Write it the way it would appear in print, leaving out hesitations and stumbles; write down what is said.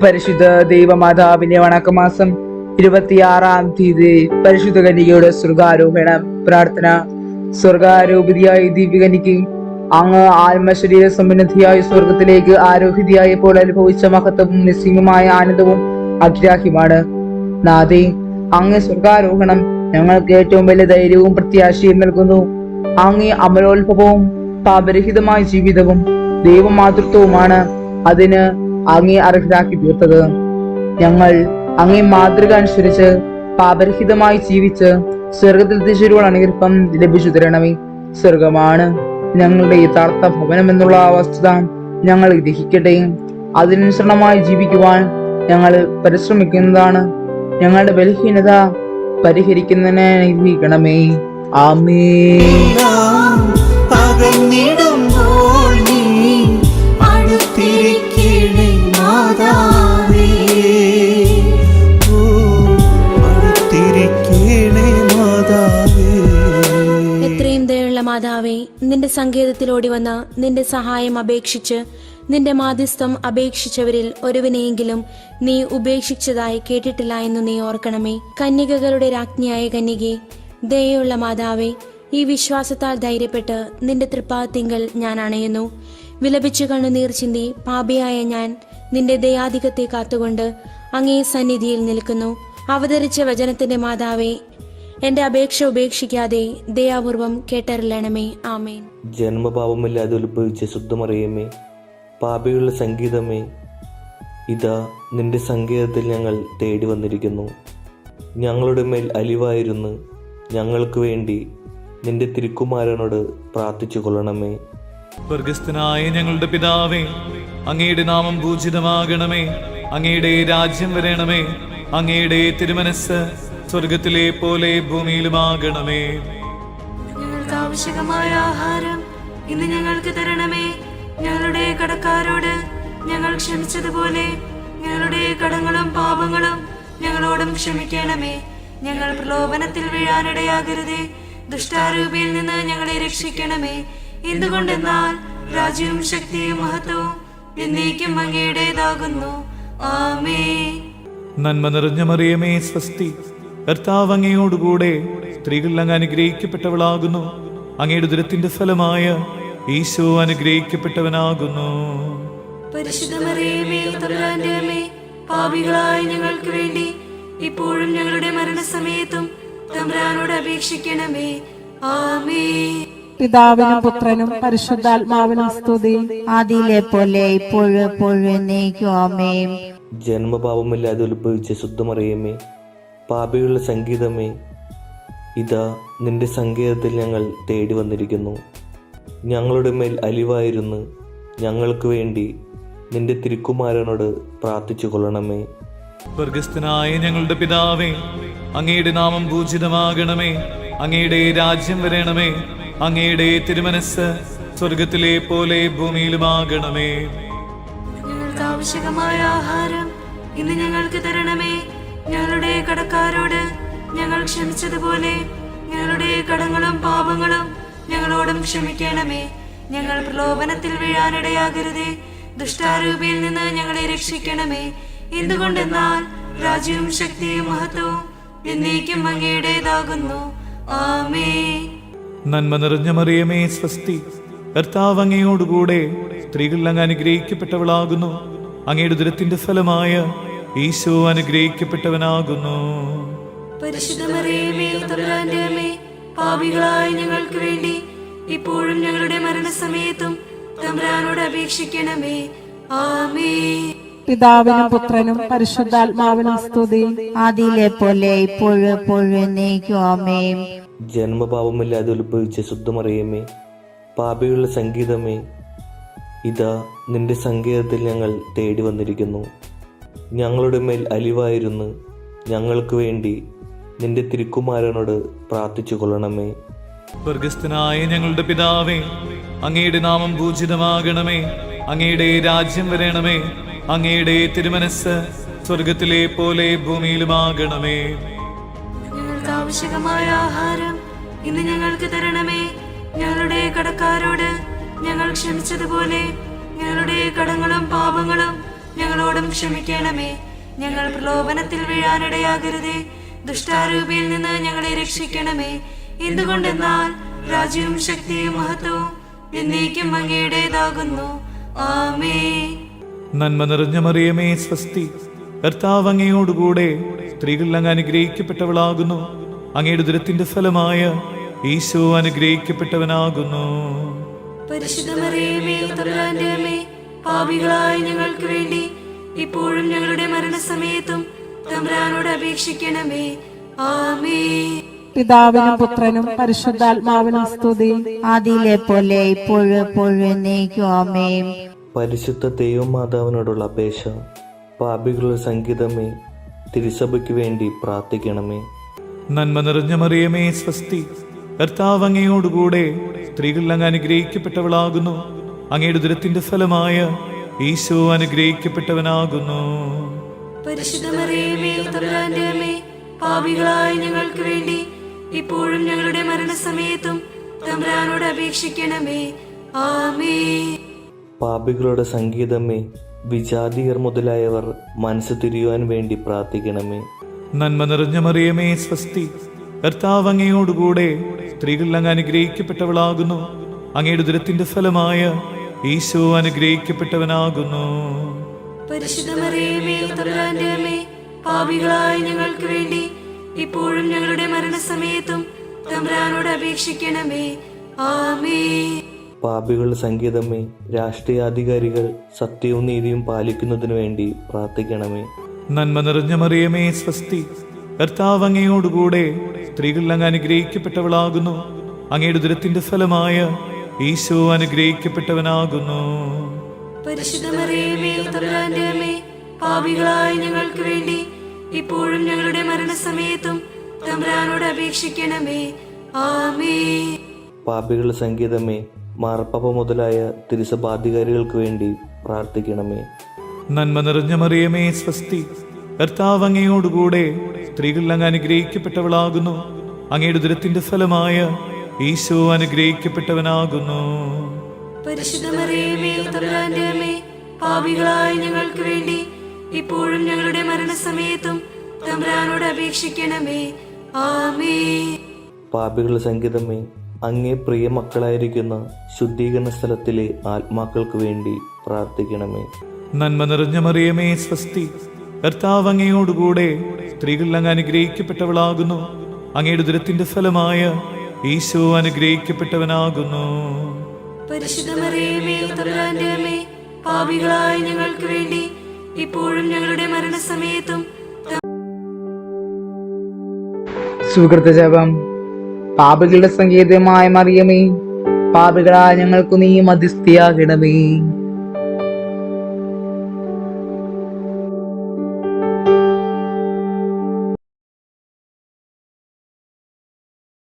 പരിശുദ്ധ ദൈവമാതാവിന്റെ വണക്കമാസം 26-ാം തീയതി പരിശുദ്ധ കന്യകയുടെ സ്വർഗാരോഹണ പ്രാർത്ഥന. സ്വർഗാരോപിതയായി ദിവ്യകന്യകെ, അങ്ങ് ആത്മശരീര സമ്പന്നതയായി സ്വർഗത്തിലേക്ക് ആരോഹിതയായപ്പോൾ അനുഭവിച്ച മഹത്വവും നിസ്സീമമായ ആനന്ദവും അഗ്രാഹ്യമാണ്. നാഥേ, അങ്ങ് സ്വർഗാരോഹണം ഞങ്ങൾക്ക് ഏറ്റവും വലിയ ധൈര്യവും പ്രത്യാശയും നൽകുന്നു. അങ്ങേ അമലോത്ഭവവും പാപരഹിതമായ ജീവിതവും ദൈവമാതൃത്വവുമാണ് അതിന് അങ്ങേ അർഹരാക്കി തീർത്തത്. ഞങ്ങൾ അങ്ങേ മാതൃക അനുസരിച്ച് പാപരഹിതമായി ജീവിച്ച് സ്വർഗത്തിൽ തിരിച്ചുള്ള അനുഗ്രഹം ലഭിച്ചു തരണമേ. സ്വർഗമാണ് ഞങ്ങളുടെ യഥാർത്ഥ ഭവനം എന്നുള്ള വസ്തുത ഞങ്ങൾ ഗ്രഹിക്കട്ടെ. അതിനനുസരണമായി ജീവിക്കുവാൻ ഞങ്ങൾ പരിശ്രമിക്കുന്നതാണ്. ഞങ്ങളുടെ ബലഹീനത പരിഹരിക്കുന്നതിനെ അനുഗ്രഹിക്കണമേ. ആമേൻ. എത്രയും ദയുള്ള മാതാവേ, നിന്റെ സങ്കേതത്തിലോടി വന്ന് നിന്റെ സഹായം അപേക്ഷിച്ച് നിന്റെ മാധ്യസ്ഥം അപേക്ഷിച്ചവരിൽ ഒരുവനെയെങ്കിലും നീ ഉപേക്ഷിച്ചതായി കേട്ടിട്ടില്ല എന്ന് നീ ഓർക്കണമേ. കന്യകകളുടെ രാജ്ഞിയായ കന്യകേ, ദയുള്ള മാതാവേ, ഈ വിശ്വാസത്താൽ ധൈര്യപ്പെട്ട് നിന്റെ തൃപ്പാദത്തിങ്കൽ ഞാൻ അണയുന്നു. വിലപിച്ചു കണ്ണുനീർ ചിന്തി പാപിയായ ഞാൻ നിന്റെ ദയാധികത്തെ കാത്തുകൊണ്ട് അങ്ങേ സന്നിധിയിൽ നിൽക്കുന്നു. അവതരിച്ച വചനത്തിന്റെ മാതാവേ, എന്റെ അപേക്ഷ ഉപേക്ഷിക്കാതെ ദയാപൂർവം കേട്ടറിയണമേ. ആമേൻ. ജന്മപാപമില്ലാതെ ഉത്ഭവിച്ച ശുദ്ധമറിയമേ, പാപിയുള്ള സംഗീതമേ, ഇതാ നിന്റെ സങ്കേതത്തിൽ ഞങ്ങൾ തേടി വന്നിരിക്കുന്നു. ഞങ്ങളുടെ മേൽ അലിവായിരുന്നു ഞങ്ങൾക്ക് വേണ്ടി നിന്റെ തിരുക്കുമാരനോട് പ്രാർത്ഥിച്ചു കൊള്ളണമേ. സ്വർഗസ്ഥനായ ഞങ്ങളുടെ പിതാവേ, അങ്ങയുടെ നാമം പൂജിതമാകണമേ. അങ്ങയുടെ രാജ്യം വരണമേ. അങ്ങയുടെ തിരുമനസ് സ്വർഗത്തിലെ പോലെ ഭൂമിയിലുമാകണമേ. ഞങ്ങൾക്ക് ആവശ്യമായ ആഹാരം ഇന്ന് ഞങ്ങൾക്ക് തരണമേ. ഞങ്ങളുടെ കടക്കാരോട് ഞങ്ങൾ ക്ഷമിച്ചതുപോലെ ഞങ്ങളുടെ കടങ്ങളും പാപങ്ങളും ഞങ്ങളോടും ക്ഷമിക്കണമേ. ഞങ്ങൾ പ്രലോഭനത്തിൽ വീഴാനിടയാകരുതേ. ദുഷ്ടാരൂപിയിൽ നിന്ന് ഞങ്ങളെ രക്ഷിക്കണമേ. എന്തുകൊണ്ടെന്നാൽ രാജ്യവും ശക്തിയും മഹത്വവും എന്നേക്കും അങ്ങയുടേതാകുന്നു. ആമേൻ. നന്മ നിറഞ്ഞ മറിയമേ, സ്വസ്തി. കർത്താവ് അങ്ങയോടുകൂടെ സ്ത്രീകൾ അങ്ങ് അനുഗ്രഹിക്കപ്പെട്ടവളാകുന്നു. അങ്ങയുടെ ഉദരത്തിന്റെ ഫലമായ ഈശോ അനുഗ്രഹിക്കപ്പെട്ടവനാകുന്നു. പരിശുദ്ധ മറിയമേ, തമ്പുരാന്റെ അമ്മേ, പാപികളായ ഞങ്ങൾക്ക് വേണ്ടി ഇപ്പോഴും ഞങ്ങളുടെ മരണസമയത്തും തമ്പുരാനോട് അപേക്ഷിക്കണമേ. ആമേൻ. പിതാവിനും പുത്രനും പരിശുദ്ധാത്മാവിനും സ്തുതി, ആദിയിലെ പോലെ ഇപ്പോഴും എപ്പോഴും എന്നേക്കും. ആമേൻ. ജന്മപാപമില്ലാതെ ഉത്ഭവിച്ച ശുദ്ധമറിയമേ, പാപിയുള്ള സംഗീതമേ, ഇതാ നിന്റെ സങ്കേതത്തിൽ ഞങ്ങൾ തേടി വന്നിരിക്കുന്നു. ഞങ്ങളുടെ മേൽ അലിവായിരുന്നു ഞങ്ങൾക്ക് വേണ്ടി നിന്റെ തിരുക്കുമാരനോട് പ്രാർത്ഥിച്ചു കൊള്ളണമേ. സ്വർഗസ്ഥനായ ഞങ്ങളുടെ പിതാവേ, അങ്ങയുടെ നാമം പൂജിതമാകണമേ. അങ്ങയുടെ രാജ്യം വരണമേ. അങ്ങയുടെ തിരുമനസ് സ്വർഗത്തിലെ പോലെ ഭൂമിയിലുമാകണമേ. ഞങ്ങൾക്ക് ആവശ്യമായ ആഹാരം ഇന്ന് ഞങ്ങൾക്ക് തരണമേ. ഞങ്ങളുടെ കടക്കാരോട് ഞങ്ങൾ ക്ഷമിച്ചതുപോലെ ഞങ്ങളുടെ കടങ്ങളും പാപങ്ങളും ഞങ്ങളോടും ക്ഷമിക്കണമേ. ഞങ്ങൾ പ്രലോഭനത്തിൽ വീഴാനിടയാകരുതേ. ദുഷ്ടാരൂപിയിൽ നിന്ന് ഞങ്ങളെ രക്ഷിക്കണമേ. എന്തുകൊണ്ടെന്നാൽ രാജ്യവും ശക്തിയും മഹത്വവും എന്നേക്കും അങ്ങയുടേതാകുന്നു. ആമേൻ. നന്മ നിറഞ്ഞ മറിയമേ, സ്വസ്തി. കർത്താവ് അങ്ങയോടുകൂടെ സ്ത്രീകൾ അങ്ങ് അനുഗ്രഹിക്കപ്പെട്ടവളാകുന്നു. അങ്ങയുടെ ഉദരത്തിന്റെ ഫലമായ ഈശോ അനുഗ്രഹിക്കപ്പെട്ടവനാകുന്നു. പരിശുദ്ധ മറിയമേ, തമ്പുരാന്റെ അമ്മേ, പാപികളായ ഞങ്ങൾക്ക് വേണ്ടി ഇപ്പോഴും ഞങ്ങളുടെ മരണസമയത്തും തമ്പുരാനോട് അപേക്ഷിക്കണമേ. ആമേൻ. പിതാവിനും പുത്രനും പരിശുദ്ധാത്മാവിനും സ്തുതി, ആദിയിലെ പോലെ ഇപ്പോഴും എപ്പോഴും എന്നേക്കും. ആമേൻ. ജന്മപാപമില്ലാതെ ഉത്ഭവിച്ച ശുദ്ധമറിയമേ, പാപിയുള്ള സംഗീതമേ, ഇതാ നിന്റെ സങ്കേതത്തിൽ ഞങ്ങൾ തേടി വന്നിരിക്കുന്നു. ഞങ്ങളുടെ മേൽ അലിവായിരുന്നു ഞങ്ങൾക്ക് വേണ്ടി നിന്റെ തിരുക്കുമാരനോട് പ്രാർത്ഥിച്ചു കൊള്ളണമേ. സ്വർഗസ്ഥനായ ഞങ്ങളുടെ പിതാവേ, അങ്ങയുടെ നാമം പൂജിതമാകണമേ. അങ്ങയുടെ രാജ്യം വരണമേ. അങ്ങയുടെ തിരുമനസ് സ്വർഗത്തിലെ പോലെ ഭൂമിയിലുമാകണമേ. ഞങ്ങൾക്ക് ആവശ്യമായ ആഹാരം ഇന്ന് ഞങ്ങൾക്ക് തരണമേ. ഞങ്ങളുടെ കടക്കാരോട് ഞങ്ങൾ ക്ഷമിച്ചതുപോലെ ഞങ്ങളുടെ കടങ്ങളും പാപങ്ങളും ഞങ്ങളോട് ഞങ്ങളോടും ക്ഷമിക്കണമേ. ഞങ്ങൾ പ്രലോഭനത്തിൽ വീഴാനിടയാകരുതേ. ദുഷ്ടാരൂപിയിൽ നിന്ന് ഞങ്ങളെ രക്ഷിക്കണമേ. എന്തുകൊണ്ടെന്നാൽ രാജ്യവും ശക്തിയും മഹത്വവും എന്നേക്കും അങ്ങയുടേതാകുന്നു. ആമേൻ. നന്മ നിറഞ്ഞ മറിയമേ സ്വസ്തി, കർത്താവ് അങ്ങയോടുകൂടെ സ്ത്രീകൾ അങ്ങ് അനുഗ്രഹിക്കപ്പെട്ടവളാകുന്നു. അങ്ങയുടെ ഉദരത്തിന്റെ ഫലമായ ഈശോ അനുഗ്രഹിക്കപ്പെട്ടവനാകുന്നു. പരിശുദ്ധ മറിയമേ, തമ്പുരാന്റെ അമ്മേ, പാപികളായ ഞങ്ങൾക്ക് വേണ്ടി ഇപ്പോഴും ഞങ്ങളുടെ മരണസമയത്തും തമ്പുരാനോട് അപേക്ഷിക്കണമേ. ആമേൻ. പിതാവിനും പുത്രനും പരിശുദ്ധാത്മാവിനും സ്തുതി. അതിലെ പോലെ ഇപ്പോഴും എപ്പോഴും എന്നേക്കും ആമേൻ. പരിശുദ്ധ ദൈവമാതാവിനോടുള്ള അപേക്ഷ. പാപികളുടെ സംഗീതമേ, തിരുസഭയ്ക്ക് വേണ്ടി പ്രാർത്ഥിക്കണമേ. നന്മ നിറഞ്ഞ മറിയമേ സ്വസ്തി, കർത്താവ് അങ്ങയോടുകൂടെ സ്ത്രീകൾ അങ്ങ് അനുഗ്രഹിക്കപ്പെട്ടവളാകുന്നു. അങ്ങയുടെ ഉദരത്തിന്റെ ഫലമായ ഈശോ അനുഗ്രഹിക്കപ്പെട്ടവനാകുന്നു. പരിശുദ്ധ മറിയമേ, തമ്പുരാന്റെ അമ്മേ, പാപികളായ ഞങ്ങൾക്ക് വേണ്ടി ഇപ്പോഴും ഞങ്ങളുടെ മരണസമയത്തും തമ്പുരാനോട് അപേക്ഷിക്കണമേ. ആമേൻ. പാപികളുടെ സംഗീതമേ, വിജാതിയർ മുതലായവർ മനസ്സ് തിരിയുവാൻ വേണ്ടി പ്രാർത്ഥിക്കണമേ. നന്മ നിറഞ്ഞ മറിയമേ സ്വസ്തി, കർത്താവ് അങ്ങയോടുകൂടെ സ്ത്രീകൾ അങ്ങ് അനുഗ്രഹിക്കപ്പെട്ടവളാകുന്നു. അങ്ങയുടെ ഉദരത്തിന്റെ ഫലമായ ഈശോ അനുഗ്രഹിക്കപ്പെട്ടവനാകുന്നു. പരിശുദ്ധ മറിയമേ, തമ്പുരാന്റെ അമ്മേ, പാപികളായ ഞങ്ങൾക്ക് വേണ്ടി ഇപ്പോഴും ഞങ്ങളുടെ മരണസമയത്തും തമ്പുരാനോട് അപേക്ഷിക്കണമേ. ആമേൻ. പാപികളുടെ സംഗീതമേ, രാഷ്ട്രീയാധികാരികൾ സത്യവും നീതിയും പാലിക്കുന്നതിനു വേണ്ടി പ്രാർത്ഥിക്കണമേ. നന്മ നിറഞ്ഞ മറിയമേ സ്വസ്തി, കർത്താവ് അങ്ങയോടുകൂടെ സ്ത്രീകൾ അങ്ങ് അനുഗ്രഹിക്കപ്പെട്ടവളാകുന്നു. അങ്ങയുടെ ഉദരത്തിന്റെ ഫലമായ ഈശോ അനുഗ്രഹിക്കപ്പെട്ടവനാകുന്നു. പരിശുദ്ധ മറിയമേ, തമ്പുരാന്റെ അമ്മേ, പാപികളായ ഞങ്ങൾക്ക് വേണ്ടി ഇപ്പോഴും ഞങ്ങളുടെ മരണസമയത്തും തമ്പുരാനോട് അപേക്ഷിക്കണമേ. ആമേൻ. പാപികളുടെ സംഗീതമേ, മാർപ്പാപ്പ മുതലായ തിരുസഭാധികാരികൾക്ക് വേണ്ടി പ്രാർത്ഥിക്കണമേ. നന്മ നിറഞ്ഞ മറിയമേ സ്വസ്തി, കർത്താവ് അങ്ങയോടുകൂടെ സ്ത്രീകൾ അങ്ങ് അനുഗ്രഹിക്കപ്പെട്ടവളാകുന്നു. അങ്ങയുടെ ഉദരത്തിന്റെ ഫലമായ ഈശോ അനുഗ്രഹിക്കപ്പെട്ടവനാകുന്നു. പരിശുദ്ധ മറിയമേ, തമ്പുരാന്റെ അമ്മേ, പാപികളായ ഞങ്ങൾക്ക് വേണ്ടി ഇപ്പോഴും ഞങ്ങളുടെ മരണസമയത്തും തമ്പുരാനോട് അപേക്ഷിക്കണമേ. ആമേൻ. പാപികളുടെ സംഗീതമേ, അങ്ങേ പ്രിയ മക്കളായിരിക്കുന്ന ശുദ്ധീകരണ സ്ഥലത്തിലെ ആത്മാക്കൾക്ക് വേണ്ടി പ്രാർത്ഥിക്കണമേ. നന്മ നിറഞ്ഞ മറിയമേ സ്വസ്തി, കർത്താവ് അങ്ങയോടുകൂടെ സ്ത്രീകൾ അങ്ങ് അനുഗ്രഹിക്കപ്പെട്ടവളാകുന്നു. അങ്ങയുടെ ഉദരത്തിന്റെ ഫലമായ ഈശോ അനുഗ്രഹിക്കപ്പെട്ടവനാകുന്നു. പരിശുദ്ധ മറിയമേ, തമ്പുരാന്റെ അമ്മേ, പാപികളായ ഞങ്ങൾക്ക് വേണ്ടി ഇപ്പോഴും ഞങ്ങളുടെ മരണസമയത്തും സുകൃത ജപം. പാപികളുടെ സംഗീതമായ മറിയമേ, പാപികളായ ഞങ്ങൾക്കു നീ മധ്യസ്ഥയാകണമേ.